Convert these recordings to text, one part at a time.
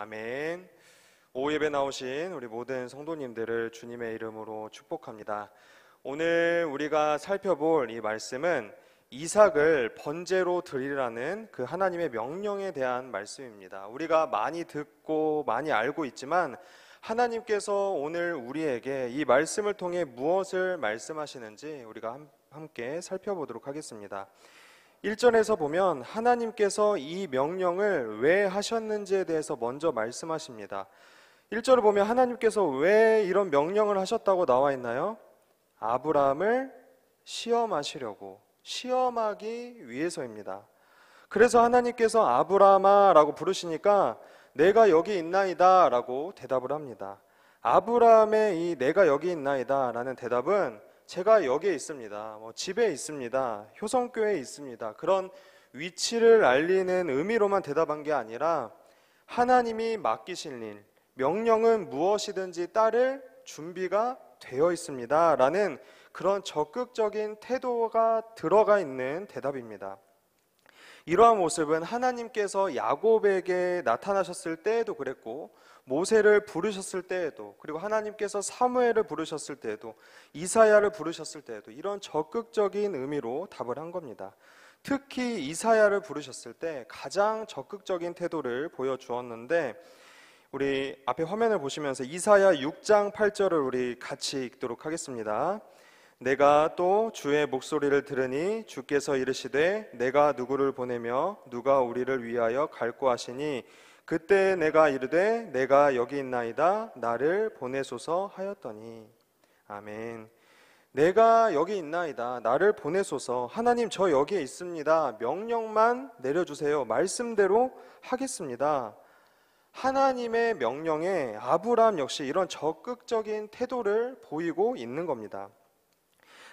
아멘. 오후 예배 나오신 우리 모든 성도님들을 주님의 이름으로 축복합니다. 오늘 우리가 살펴볼 이 말씀은 이삭을 번제로 드리라는 그 하나님의 명령에 대한 말씀입니다. 우리가 많이 듣고 많이 알고 있지만 하나님께서 오늘 우리에게 이 말씀을 통해 무엇을 말씀하시는지 우리가 함께 살펴보도록 하겠습니다. 1절에서 보면 하나님께서 이 명령을 왜 하셨는지에 대해서 먼저 말씀하십니다. 1절을 보면 하나님께서 왜 이런 명령을 하셨다고 나와 있나요? 아브라함을 시험하시려고, 시험하기 위해서입니다. 그래서 하나님께서 아브라함아 라고 부르시니까 내가 여기 있나이다 라고 대답을 합니다. 아브라함의 이 내가 여기 있나이다 라는 대답은 제가 여기에 있습니다, 집에 있습니다, 효성교회에 있습니다, 그런 위치를 알리는 의미로만 대답한 게 아니라 하나님이 맡기신 일, 명령은 무엇이든지 따를 준비가 되어 있습니다 라는 그런 적극적인 태도가 들어가 있는 대답입니다. 이러한 모습은 하나님께서 야곱에게 나타나셨을 때에도 그랬고, 모세를 부르셨을 때에도, 그리고 하나님께서 사무엘을 부르셨을 때에도, 이사야를 부르셨을 때에도 이런 적극적인 의미로 답을 한 겁니다. 특히 이사야를 부르셨을 때 가장 적극적인 태도를 보여주었는데, 우리 앞에 화면을 보시면서 이사야 6장 8절을 우리 같이 읽도록 하겠습니다. 내가 또 주의 목소리를 들으니 주께서 이르시되 내가 누구를 보내며 누가 우리를 위하여 갈고 하시니 그때 내가 이르되 내가 여기 있나이다 나를 보내소서 하였더니. 아멘. 내가 여기 있나이다 나를 보내소서. 하나님 저 여기에 있습니다, 명령만 내려주세요, 말씀대로 하겠습니다. 하나님의 명령에 아브라함 역시 이런 적극적인 태도를 보이고 있는 겁니다.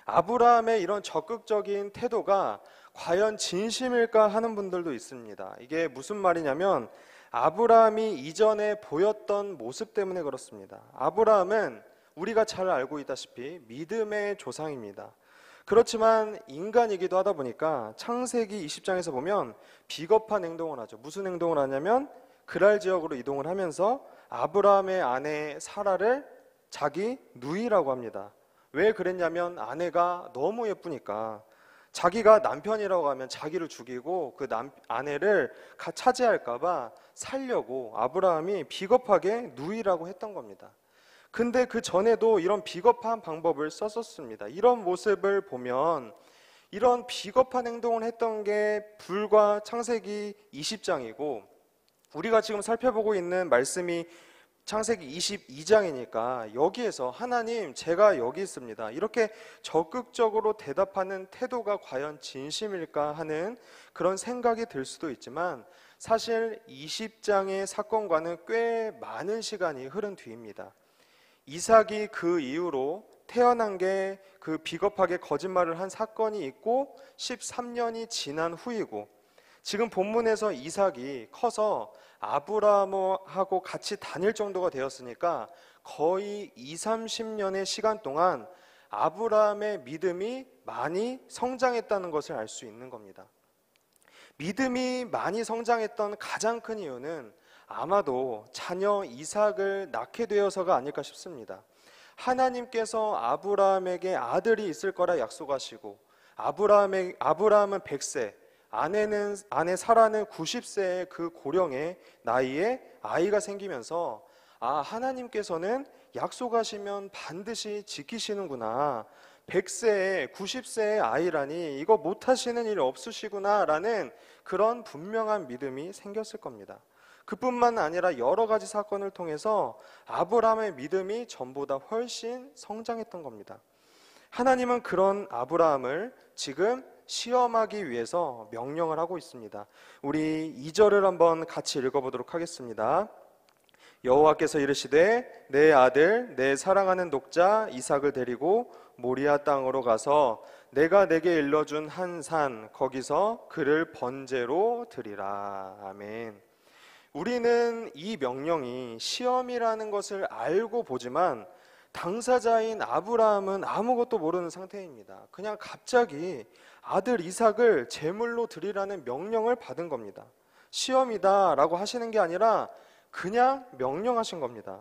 아브라함의 이런 적극적인 태도가 과연 진심일까 하는 분들도 있습니다. 이게 무슨 말이냐면 아브라함이 이전에 보였던 모습 때문에 그렇습니다. 아브라함은 우리가 잘 알고 있다시피 믿음의 조상입니다. 그렇지만 인간이기도 하다 보니까 창세기 20장에서 보면 비겁한 행동을 하죠. 무슨 행동을 하냐면 그랄 지역으로 이동을 하면서 아브라함의 아내 사라를 자기 누이라고 합니다. 왜 그랬냐면 아내가 너무 예쁘니까. 자기가 남편이라고 하면 자기를 죽이고 그 아내를 차지할까봐 살려고 아브라함이 비겁하게 누이라고 했던 겁니다. 근데 그 전에도 이런 비겁한 방법을 썼었습니다. 이런 모습을 보면 이런 비겁한 행동을 했던 게 불과 창세기 20장이고 우리가 지금 살펴보고 있는 말씀이 창세기 22장이니까 여기에서 하나님 제가 여기 있습니다 이렇게 적극적으로 대답하는 태도가 과연 진심일까 하는 그런 생각이 들 수도 있지만 사실 20장의 사건과는 꽤 많은 시간이 흐른 뒤입니다. 이삭이 그 이후로 태어난 게 그 비겁하게 거짓말을 한 사건이 있고 13년이 지난 후이고, 지금 본문에서 이삭이 커서 아브라함하고 같이 다닐 정도가 되었으니까 거의 20-30년의 시간 동안 아브라함의 믿음이 많이 성장했다는 것을 알 수 있는 겁니다. 믿음이 많이 성장했던 가장 큰 이유는 아마도 자녀 이삭을 낳게 되어서가 아닐까 싶습니다. 하나님께서 아브라함에게 아들이 있을 거라 약속하시고 아브라함은 100세, 아내 사라는 90세의 그 고령의 나이에 아이가 생기면서 하나님께서는 약속하시면 반드시 지키시는구나, 100세에 90세의 아이라니 이거 못하시는 일 없으시구나 라는 그런 분명한 믿음이 생겼을 겁니다. 그뿐만 아니라 여러 가지 사건을 통해서 아브라함의 믿음이 전보다 훨씬 성장했던 겁니다. 하나님은 그런 아브라함을 지금 시험하기 위해서 명령을 하고 있습니다. 우리 2절을 한번 같이 읽어보도록 하겠습니다. 여호와께서 이르시되 내 아들 내 사랑하는 독자 이삭을 데리고 모리아 땅으로 가서 내가 내게 일러준 한 산 거기서 그를 번제로 드리라. 아멘. 우리는 이 명령이 시험이라는 것을 알고 보지만 당사자인 아브라함은 아무것도 모르는 상태입니다. 그냥 갑자기 아들 이삭을 제물로 드리라는 명령을 받은 겁니다. 시험이다 라고 하시는 게 아니라 그냥 명령하신 겁니다.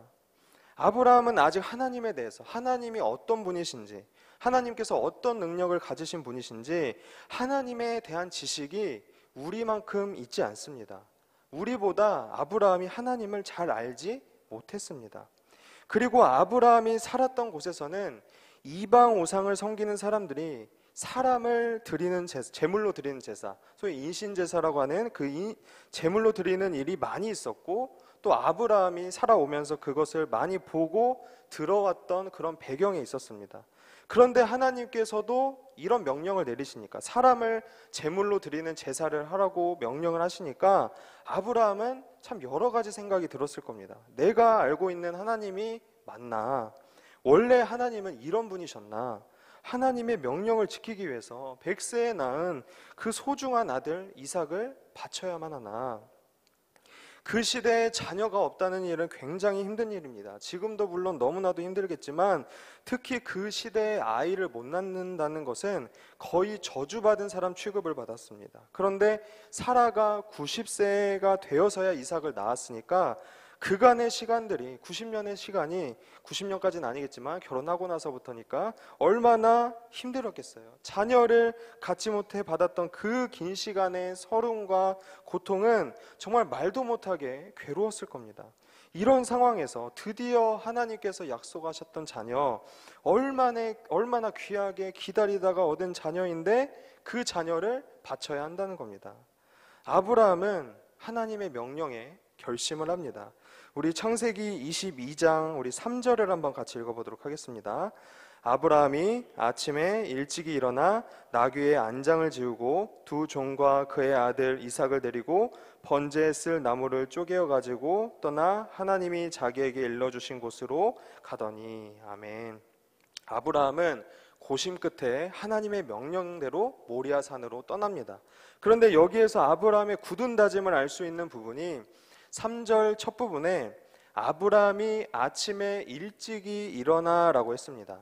아브라함은 아직 하나님에 대해서, 하나님이 어떤 분이신지, 하나님께서 어떤 능력을 가지신 분이신지 하나님에 대한 지식이 우리만큼 있지 않습니다. 우리보다 아브라함이 하나님을 잘 알지 못했습니다. 그리고 아브라함이 살았던 곳에서는 이방 우상을 섬기는 사람들이 사람을 드리는 제물로 드리는 제사, 소위 인신제사라고 하는 그 제물로 드리는 일이 많이 있었고, 또 아브라함이 살아오면서 그것을 많이 보고 들어왔던 그런 배경이 있었습니다. 그런데 하나님께서도 이런 명령을 내리시니까, 사람을 제물로 드리는 제사를 하라고 명령을 하시니까 아브라함은 참 여러 가지 생각이 들었을 겁니다. 내가 알고 있는 하나님이 맞나? 원래 하나님은 이런 분이셨나? 하나님의 명령을 지키기 위해서 100세에 낳은 그 소중한 아들 이삭을 바쳐야만 하나? 그 시대에 자녀가 없다는 일은 굉장히 힘든 일입니다. 지금도 물론 너무나도 힘들겠지만 특히 그 시대에 아이를 못 낳는다는 것은 거의 저주받은 사람 취급을 받았습니다. 그런데 사라가 90세가 되어서야 이삭을 낳았으니까 그간의 시간들이, 90년의 시간이, 90년까지는 아니겠지만 결혼하고 나서부터니까 얼마나 힘들었겠어요. 자녀를 갖지 못해 받았던 그 긴 시간의 서름과 고통은 정말 말도 못하게 괴로웠을 겁니다. 이런 상황에서 드디어 하나님께서 약속하셨던 자녀, 얼마나 귀하게 기다리다가 얻은 자녀인데 그 자녀를 바쳐야 한다는 겁니다. 아브라함은 하나님의 명령에 결심을 합니다. 우리 창세기 22장 우리 3절을 한번 같이 읽어보도록 하겠습니다. 아브라함이 아침에 일찍이 일어나 나귀의 안장을 지우고 두 종과 그의 아들 이삭을 데리고 번제에 쓸 나무를 쪼개어 가지고 떠나 하나님이 자기에게 일러주신 곳으로 가더니. 아멘. 아브라함은 고심 끝에 하나님의 명령대로 모리아 산으로 떠납니다. 그런데 여기에서 아브라함의 굳은 다짐을 알 수 있는 부분이 3절 첫 부분에 아브라함이 아침에 일찍이 일어나라고 했습니다.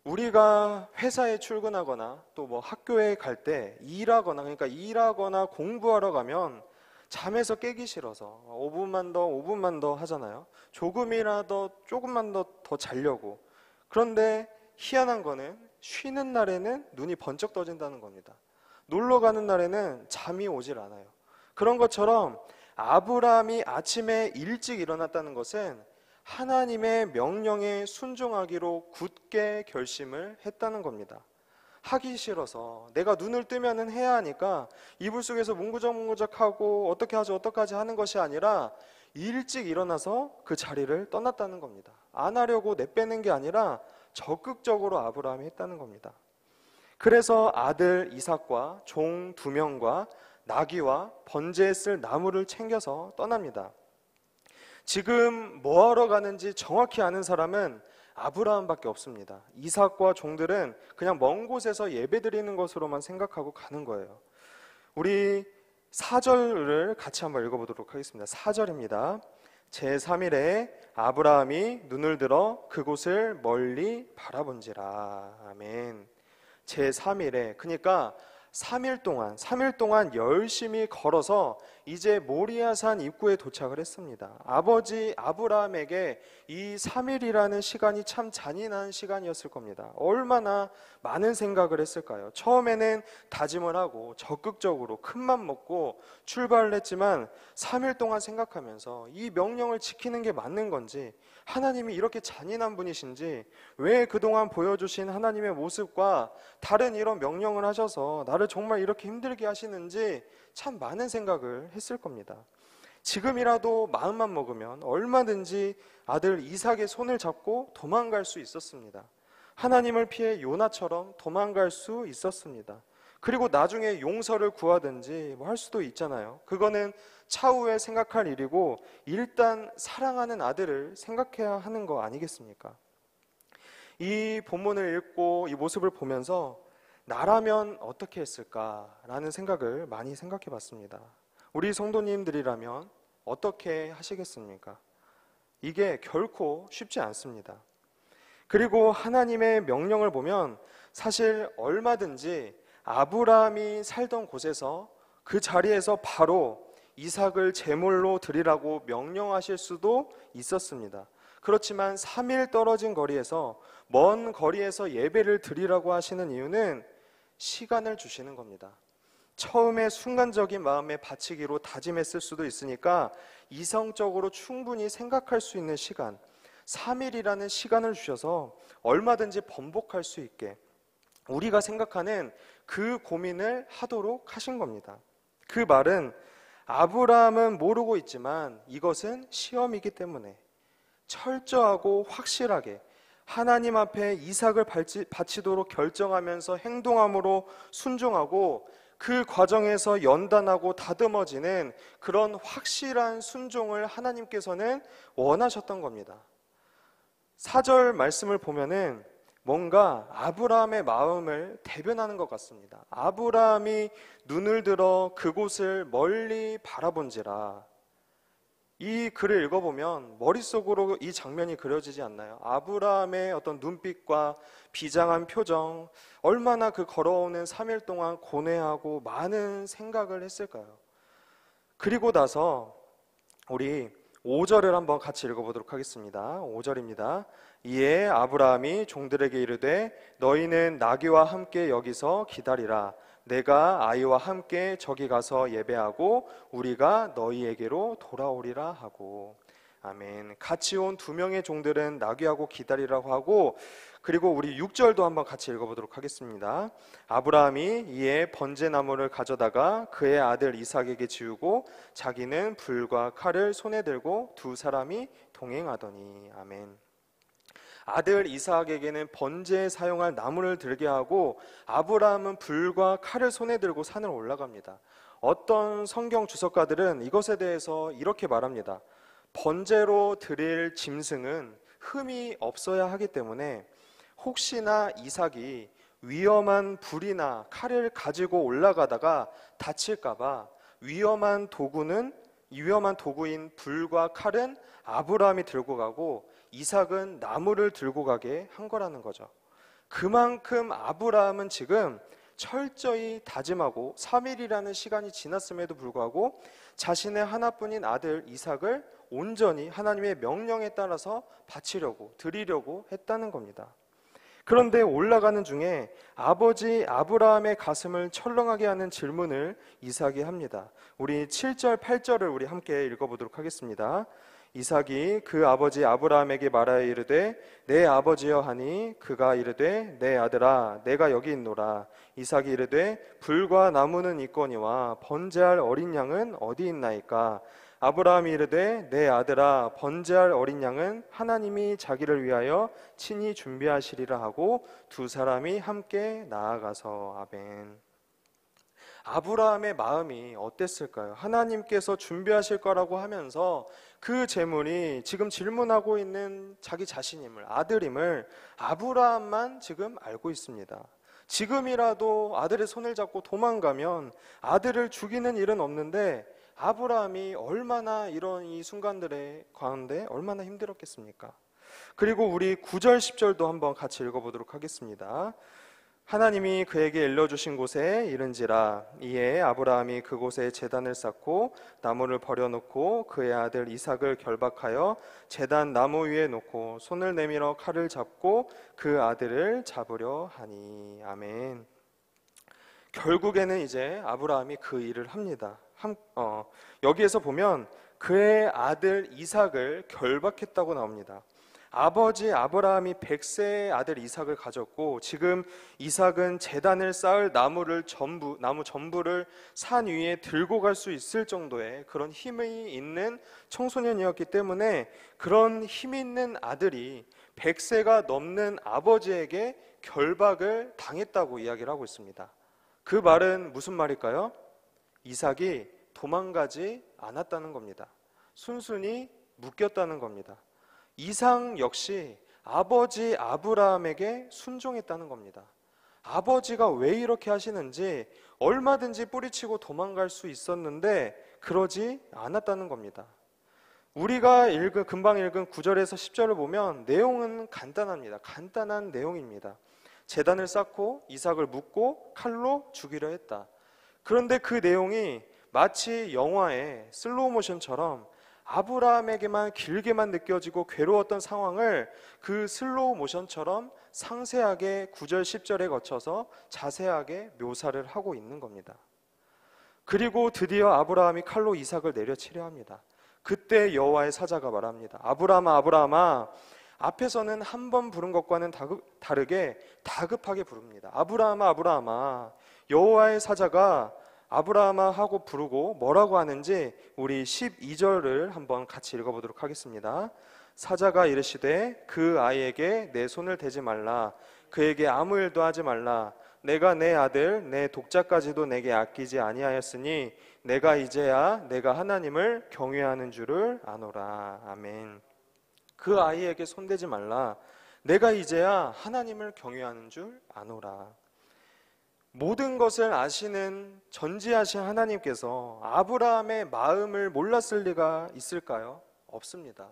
우리가 회사에 출근하거나 또 뭐 학교에 갈 때 일하거나 공부하러 가면 잠에서 깨기 싫어서 5분만 더 하잖아요. 조금만 더 자려고. 그런데 희한한 거는 쉬는 날에는 눈이 번쩍 떠진다는 겁니다. 놀러 가는 날에는 잠이 오질 않아요. 그런 것처럼 아브라함이 아침에 일찍 일어났다는 것은 하나님의 명령에 순종하기로 굳게 결심을 했다는 겁니다. 하기 싫어서 내가 눈을 뜨면은 해야 하니까 이불 속에서 뭉구적뭉구적하고 어떻게 하지 하는 것이 아니라 일찍 일어나서 그 자리를 떠났다는 겁니다. 안 하려고 내빼는 게 아니라 적극적으로 아브라함이 했다는 겁니다. 그래서 아들 이삭과 종 2명과 나귀와 번제에 쓸 나무를 챙겨서 떠납니다. 지금 뭐하러 가는지 정확히 아는 사람은 아브라함밖에 없습니다. 이삭과 종들은 그냥 먼 곳에서 예배드리는 것으로만 생각하고 가는 거예요. 우리 4절을 같이 한번 읽어보도록 하겠습니다. 4절입니다. 제3일에 아브라함이 눈을 들어 그곳을 멀리 바라본지라. 아멘. 제3일에, 그러니까 3일 동안 열심히 걸어서 이제 모리아산 입구에 도착을 했습니다. 아버지 아브라함에게 이 3일이라는 시간이 참 잔인한 시간이었을 겁니다. 얼마나 많은 생각을 했을까요? 처음에는 다짐을 하고 적극적으로 큰맘 먹고 출발을 했지만 3일 동안 생각하면서 이 명령을 지키는 게 맞는 건지, 하나님이 이렇게 잔인한 분이신지, 왜 그동안 보여주신 하나님의 모습과 다른 이런 명령을 하셔서 나를 정말 이렇게 힘들게 하시는지 참 많은 생각을 했을 겁니다. 지금이라도 마음만 먹으면 얼마든지 아들 이삭의 손을 잡고 도망갈 수 있었습니다. 하나님을 피해 요나처럼 도망갈 수 있었습니다. 그리고 나중에 용서를 구하든지 뭐 할 수도 있잖아요. 그거는 차후에 생각할 일이고 일단 사랑하는 아들을 생각해야 하는 거 아니겠습니까? 이 본문을 읽고 이 모습을 보면서 나라면 어떻게 했을까라는 생각을 많이 생각해 봤습니다. 우리 성도님들이라면 어떻게 하시겠습니까? 이게 결코 쉽지 않습니다. 그리고 하나님의 명령을 보면 사실 얼마든지 아브라함이 살던 곳에서 그 자리에서 바로 이삭을 제물로 드리라고 명령하실 수도 있었습니다. 그렇지만 3일 떨어진 거리에서, 먼 거리에서 예배를 드리라고 하시는 이유는 시간을 주시는 겁니다. 처음에 순간적인 마음에 바치기로 다짐했을 수도 있으니까 이성적으로 충분히 생각할 수 있는 시간, 3일이라는 시간을 주셔서 얼마든지 번복할 수 있게 우리가 생각하는 그 고민을 하도록 하신 겁니다. 그 말은 아브라함은 모르고 있지만 이것은 시험이기 때문에 철저하고 확실하게 하나님 앞에 이삭을 바치도록 결정하면서 행동함으로 순종하고, 그 과정에서 연단하고 다듬어지는 그런 확실한 순종을 하나님께서는 원하셨던 겁니다. 4절 말씀을 보면은 뭔가 아브라함의 마음을 대변하는 것 같습니다. 아브라함이 눈을 들어 그곳을 멀리 바라본지라. 이 글을 읽어보면 머릿속으로 이 장면이 그려지지 않나요? 아브라함의 어떤 눈빛과 비장한 표정, 얼마나 그 걸어오는 3일 동안 고뇌하고 많은 생각을 했을까요? 그리고 나서 우리 5절을 한번 같이 읽어보도록 하겠습니다. 5절입니다. 이에 아브라함이 종들에게 이르되 너희는 나귀와 함께 여기서 기다리라. 내가 아이와 함께 저기 가서 예배하고 우리가 너희에게로 돌아오리라 하고. 아멘. 같이 온 2명의 종들은 나귀하고 기다리라고 하고, 그리고 우리 6절도 한번 같이 읽어보도록 하겠습니다. 아브라함이 이에 번제나무를 가져다가 그의 아들 이삭에게 지우고 자기는 불과 칼을 손에 들고 2사람이 동행하더니. 아멘. 아들 이삭에게는 번제에 사용할 나무를 들게 하고 아브라함은 불과 칼을 손에 들고 산을 올라갑니다. 어떤 성경 주석가들은 이것에 대해서 이렇게 말합니다. 번제로 드릴 짐승은 흠이 없어야 하기 때문에 혹시나 이삭이 위험한 불이나 칼을 가지고 올라가다가 다칠까봐 위험한 도구인 불과 칼은 아브라함이 들고 가고 이삭은 나무를 들고 가게 한 거라는 거죠. 그만큼 아브라함은 지금 철저히 다짐하고 3일이라는 시간이 지났음에도 불구하고 자신의 하나뿐인 아들 이삭을 온전히 하나님의 명령에 따라서 바치려고, 드리려고 했다는 겁니다. 그런데 올라가는 중에 아버지 아브라함의 가슴을 철렁하게 하는 질문을 이삭이 합니다. 우리 7절, 8절을 우리 함께 읽어보도록 하겠습니다. 이삭이 그 아버지 아브라함에게 말하여 이르되 내 아버지여 하니 그가 이르되 내 아들아 내가 여기 있노라. 이삭이 이르되 불과 나무는 있거니와 번제할 어린 양은 어디 있나이까. 아브라함이 이르되 내 아들아 번제할 어린 양은 하나님이 자기를 위하여 친히 준비하시리라 하고 2사람이 함께 나아가서. 아멘. 아브라함의 마음이 어땠을까요? 하나님께서 준비하실 거라고 하면서 그 제물이 지금 질문하고 있는 자기 자신임을, 아들임을 아브라함만 지금 알고 있습니다. 지금이라도 아들의 손을 잡고 도망가면 아들을 죽이는 일은 없는데 아브라함이 얼마나 이런 이 순간들의 가운데 얼마나 힘들었겠습니까? 그리고 우리 9절 10절도 한번 같이 읽어보도록 하겠습니다. 하나님이 그에게 일러주신 곳에 이른지라. 이에 아브라함이 그곳에 제단을 쌓고 나무를 버려놓고 그의 아들 이삭을 결박하여 제단 나무 위에 놓고 손을 내밀어 칼을 잡고 그 아들을 잡으려 하니. 아멘. 결국에는 이제 아브라함이 그 일을 합니다. 여기에서 보면 그의 아들 이삭을 결박했다고 나옵니다. 아버지 아브라함이 100세의 아들 이삭을 가졌고 지금 이삭은 제단을 쌓을 나무 전부를 산 위에 들고 갈 수 있을 정도의 그런 힘이 있는 청소년이었기 때문에 그런 힘 있는 아들이 100세가 넘는 아버지에게 결박을 당했다고 이야기를 하고 있습니다. 그 말은 무슨 말일까요? 이삭이 도망가지 않았다는 겁니다. 순순히 묶였다는 겁니다. 이삭 역시 아버지 아브라함에게 순종했다는 겁니다. 아버지가 왜 이렇게 하시는지 얼마든지 뿌리치고 도망갈 수 있었는데 그러지 않았다는 겁니다. 우리가 금방 읽은 9절에서 10절을 보면 내용은 간단합니다. 간단한 내용입니다. 제단을 쌓고 이삭을 묶고 칼로 죽이려 했다. 그런데 그 내용이 마치 영화의 슬로우 모션처럼 아브라함에게만 길게만 느껴지고 괴로웠던 상황을 그 슬로우 모션처럼 상세하게 9절 10절에 거쳐서 자세하게 묘사를 하고 있는 겁니다. 그리고 드디어 아브라함이 칼로 이삭을 내려치려 합니다. 그때 여호와의 사자가 말합니다. 아브라함아, 아브라함아. 앞에서는 한 번 부른 것과는 다르게 다급하게 부릅니다. 아브라함아, 아브라함아. 여호와의 사자가 아브라함아 하고 부르고 뭐라고 하는지 우리 12절을 한번 같이 읽어보도록 하겠습니다. 사자가 이르시되 그 아이에게 내 손을 대지 말라. 그에게 아무 일도 하지 말라. 내가 내 아들 내 독자까지도 내게 아끼지 아니하였으니 내가 이제야 내가 하나님을 경외하는 줄을 아노라. 아멘. 그 아이에게 손대지 말라. 내가 이제야 하나님을 경외하는 줄 아노라. 모든 것을 아시는 전지하신 하나님께서 아브라함의 마음을 몰랐을 리가 있을까요? 없습니다.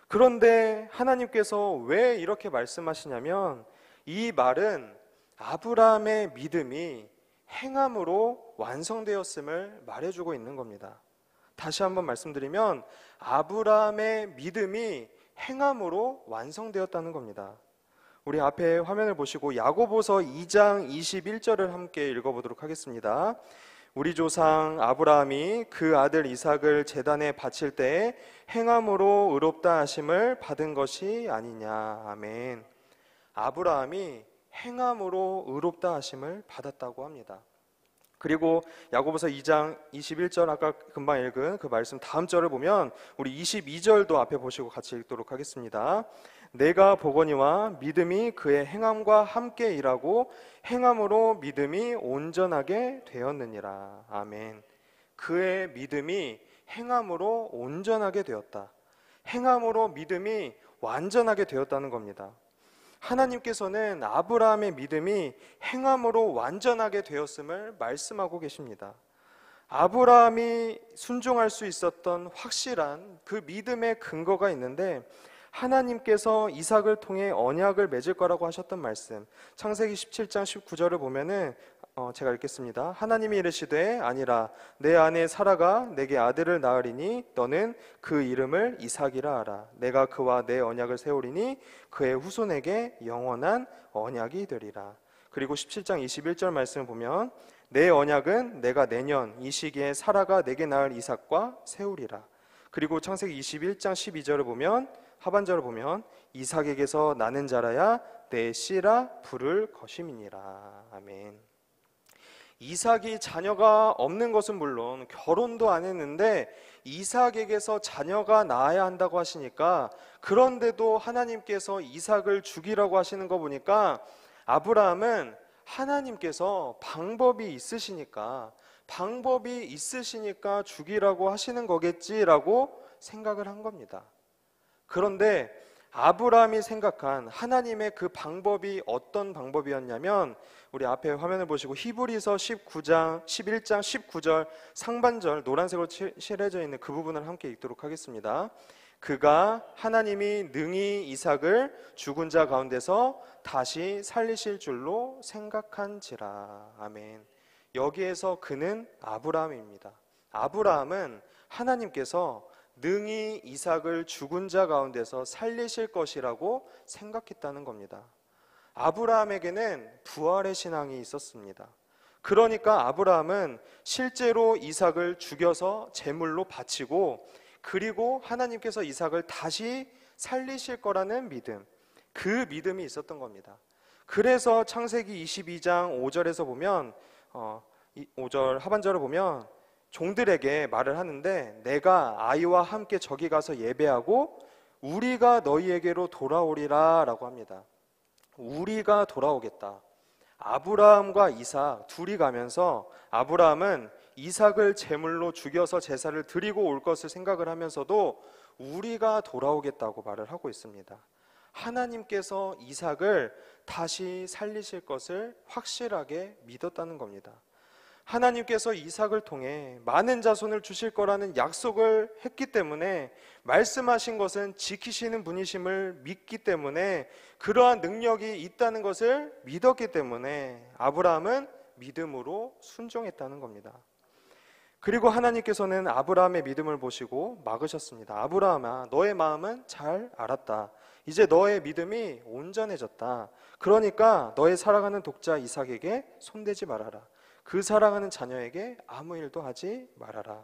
그런데 하나님께서 왜 이렇게 말씀하시냐면 이 말은 아브라함의 믿음이 행함으로 완성되었음을 말해주고 있는 겁니다. 다시 한번 말씀드리면 아브라함의 믿음이 행함으로 완성되었다는 겁니다. 우리 앞에 화면을 보시고 야고보서 2장 21절을 함께 읽어보도록 하겠습니다. 우리 조상 아브라함이 그 아들 이삭을 제단에 바칠 때에 행함으로 의롭다 하심을 받은 것이 아니냐. 아멘. 아브라함이 행함으로 의롭다 하심을 받았다고 합니다. 그리고 야고보서 2장 21절 아까 금방 읽은 그 말씀 다음 절을 보면 우리 22절도 앞에 보시고 같이 읽도록 하겠습니다. 내가 보거니와 믿음이 그의 행함과 함께 일하고 행함으로 믿음이 온전하게 되었느니라. 아멘. 그의 믿음이 행함으로 온전하게 되었다. 행함으로 믿음이 완전하게 되었다는 겁니다. 하나님께서는 아브라함의 믿음이 행함으로 완전하게 되었음을 말씀하고 계십니다. 아브라함이 순종할 수 있었던 확실한 그 믿음의 근거가 있는데 하나님께서 이삭을 통해 언약을 맺을 거라고 하셨던 말씀, 창세기 17장 19절을 보면은 제가 읽겠습니다. 하나님이 이르시되 아니라 내 아내 사라가 내게 아들을 낳으리니 너는 그 이름을 이삭이라 하라. 내가 그와 내 언약을 세우리니 그의 후손에게 영원한 언약이 되리라. 그리고 17장 21절 말씀을 보면 내 언약은 내가 내년 이 시기에 사라가 내게 낳을 이삭과 세우리라. 그리고 창세기 21장 12절을 보면 하반절을 보면 이삭에게서 나는 자라야 내 씨라 부를 것임이니라. 아멘. 이삭이 자녀가 없는 것은 물론 결혼도 안 했는데 이삭에게서 자녀가 낳아야 한다고 하시니까 그런데도 하나님께서 이삭을 죽이라고 하시는 거 보니까 아브라함은 하나님께서 방법이 있으시니까 죽이라고 하시는 거겠지라고 생각을 한 겁니다. 그런데 아브라함이 생각한 하나님의 그 방법이 어떤 방법이었냐면 우리 앞에 화면을 보시고 히브리서 11장 19절 상반절 노란색으로 칠해져 있는 그 부분을 함께 읽도록 하겠습니다. 그가 하나님이 능히 이삭을 죽은 자 가운데서 다시 살리실 줄로 생각한지라. 아멘. 여기에서 그는 아브라함입니다. 아브라함은 하나님께서 능히 이삭을 죽은 자 가운데서 살리실 것이라고 생각했다는 겁니다. 아브라함에게는 부활의 신앙이 있었습니다. 그러니까 아브라함은 실제로 이삭을 죽여서 제물로 바치고 그리고 하나님께서 이삭을 다시 살리실 거라는 믿음, 그 믿음이 있었던 겁니다. 그래서 창세기 22장 5절에서 보면 5절 하반절을 보면 종들에게 말을 하는데 내가 아이와 함께 저기 가서 예배하고 우리가 너희에게로 돌아오리라 라고 합니다. 우리가 돌아오겠다. 아브라함과 이삭 둘이 가면서 아브라함은 이삭을 제물로 죽여서 제사를 드리고 올 것을 생각을 하면서도 우리가 돌아오겠다고 말을 하고 있습니다. 하나님께서 이삭을 다시 살리실 것을 확실하게 믿었다는 겁니다. 하나님께서 이삭을 통해 많은 자손을 주실 거라는 약속을 했기 때문에 말씀하신 것은 지키시는 분이심을 믿기 때문에 그러한 능력이 있다는 것을 믿었기 때문에 아브라함은 믿음으로 순종했다는 겁니다. 그리고 하나님께서는 아브라함의 믿음을 보시고 막으셨습니다. 아브라함아, 너의 마음은 잘 알았다. 이제 너의 믿음이 온전해졌다. 그러니까 너의 사랑하는 독자 이삭에게 손대지 말아라. 그 사랑하는 자녀에게 아무 일도 하지 말아라.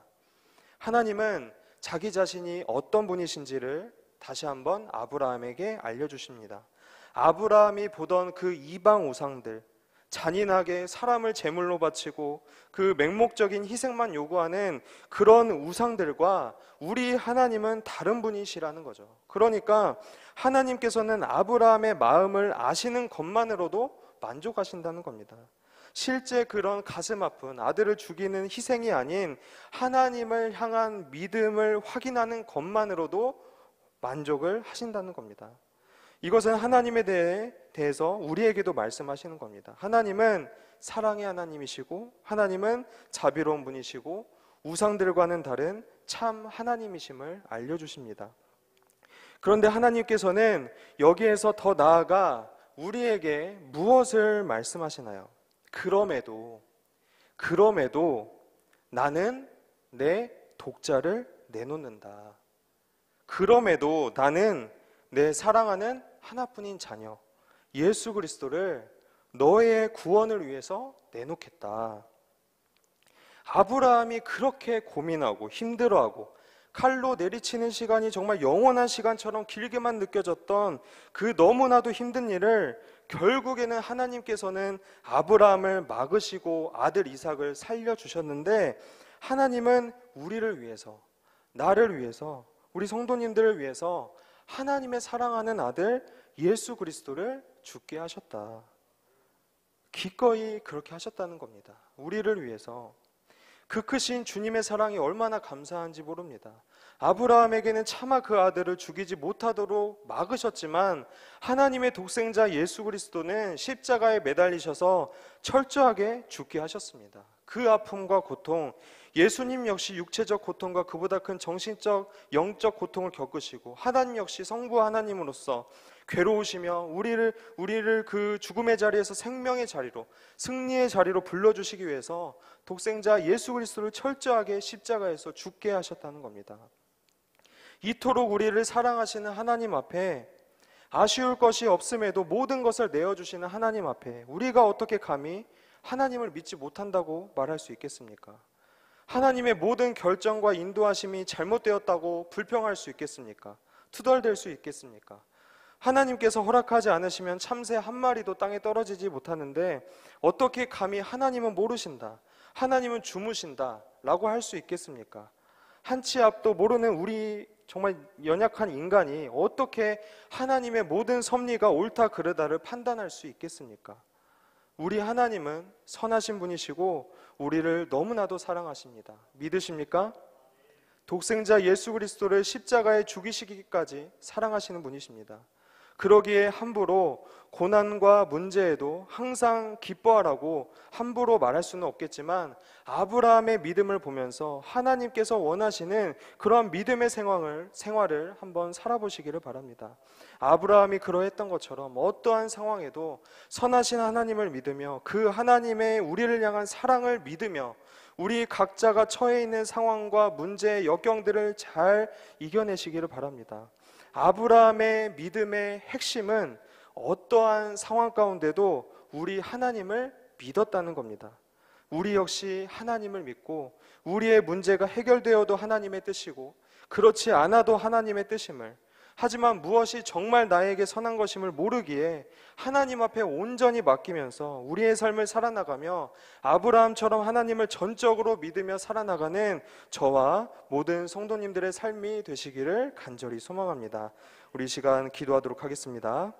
하나님은 자기 자신이 어떤 분이신지를 다시 한번 아브라함에게 알려주십니다. 아브라함이 보던 그 이방 우상들, 잔인하게 사람을 제물로 바치고 그 맹목적인 희생만 요구하는 그런 우상들과 우리 하나님은 다른 분이시라는 거죠. 그러니까 하나님께서는 아브라함의 마음을 아시는 것만으로도 만족하신다는 겁니다. 실제 그런 가슴 아픈 아들을 죽이는 희생이 아닌 하나님을 향한 믿음을 확인하는 것만으로도 만족을 하신다는 겁니다. 이것은 하나님에 대해서 우리에게도 말씀하시는 겁니다. 하나님은 사랑의 하나님이시고 하나님은 자비로운 분이시고 우상들과는 다른 참 하나님이심을 알려주십니다. 그런데 하나님께서는 여기에서 더 나아가 우리에게 무엇을 말씀하시나요? 그럼에도 나는 내 독자를 내놓는다. 그럼에도 나는 내 사랑하는 하나뿐인 자녀 예수 그리스도를 너의 구원을 위해서 내놓겠다. 아브라함이 그렇게 고민하고 힘들어하고 칼로 내리치는 시간이 정말 영원한 시간처럼 길게만 느껴졌던 그 너무나도 힘든 일을 결국에는 하나님께서는 아브라함을 막으시고 아들 이삭을 살려주셨는데, 하나님은 우리를 위해서, 나를 위해서, 우리 성도님들을 위해서 하나님의 사랑하는 아들 예수 그리스도를 죽게 하셨다. 기꺼이 그렇게 하셨다는 겁니다. 우리를 위해서. 그 크신 주님의 사랑이 얼마나 감사한지 모릅니다. 아브라함에게는 차마 그 아들을 죽이지 못하도록 막으셨지만 하나님의 독생자 예수 그리스도는 십자가에 매달리셔서 철저하게 죽게 하셨습니다. 그 아픔과 고통, 예수님 역시 육체적 고통과 그보다 큰 정신적, 영적 고통을 겪으시고 하나님 역시 성부 하나님으로서 괴로우시며 우리를 그 죽음의 자리에서 생명의 자리로, 승리의 자리로 불러주시기 위해서 독생자 예수 그리스도를 철저하게 십자가에서 죽게 하셨다는 겁니다. 이토록 우리를 사랑하시는 하나님 앞에, 아쉬울 것이 없음에도 모든 것을 내어주시는 하나님 앞에 우리가 어떻게 감히 하나님을 믿지 못한다고 말할 수 있겠습니까? 하나님의 모든 결정과 인도하심이 잘못되었다고 불평할 수 있겠습니까? 투덜댈 수 있겠습니까? 하나님께서 허락하지 않으시면 참새 한 마리도 땅에 떨어지지 못하는데 어떻게 감히 하나님은 모르신다, 하나님은 주무신다 라고 할 수 있겠습니까? 한치 앞도 모르는 우리 정말 연약한 인간이 어떻게 하나님의 모든 섭리가 옳다 그르다를 판단할 수 있겠습니까? 우리 하나님은 선하신 분이시고 우리를 너무나도 사랑하십니다. 믿으십니까? 독생자 예수 그리스도를 십자가에 죽이시기까지 사랑하시는 분이십니다. 그러기에 함부로 고난과 문제에도 항상 기뻐하라고 함부로 말할 수는 없겠지만, 아브라함의 믿음을 보면서 하나님께서 원하시는 그런 믿음의 생활을 한번 살아보시기를 바랍니다. 아브라함이 그러했던 것처럼 어떠한 상황에도 선하신 하나님을 믿으며 그 하나님의 우리를 향한 사랑을 믿으며 우리 각자가 처해 있는 상황과 문제의 역경들을 잘 이겨내시기를 바랍니다. 아브라함의 믿음의 핵심은 어떠한 상황 가운데도 우리 하나님을 믿었다는 겁니다. 우리 역시 하나님을 믿고 우리의 문제가 해결되어도 하나님의 뜻이고 그렇지 않아도 하나님의 뜻임을, 하지만 무엇이 정말 나에게 선한 것임을 모르기에 하나님 앞에 온전히 맡기면서 우리의 삶을 살아나가며 아브라함처럼 하나님을 전적으로 믿으며 살아나가는 저와 모든 성도님들의 삶이 되시기를 간절히 소망합니다. 우리 시간 기도하도록 하겠습니다.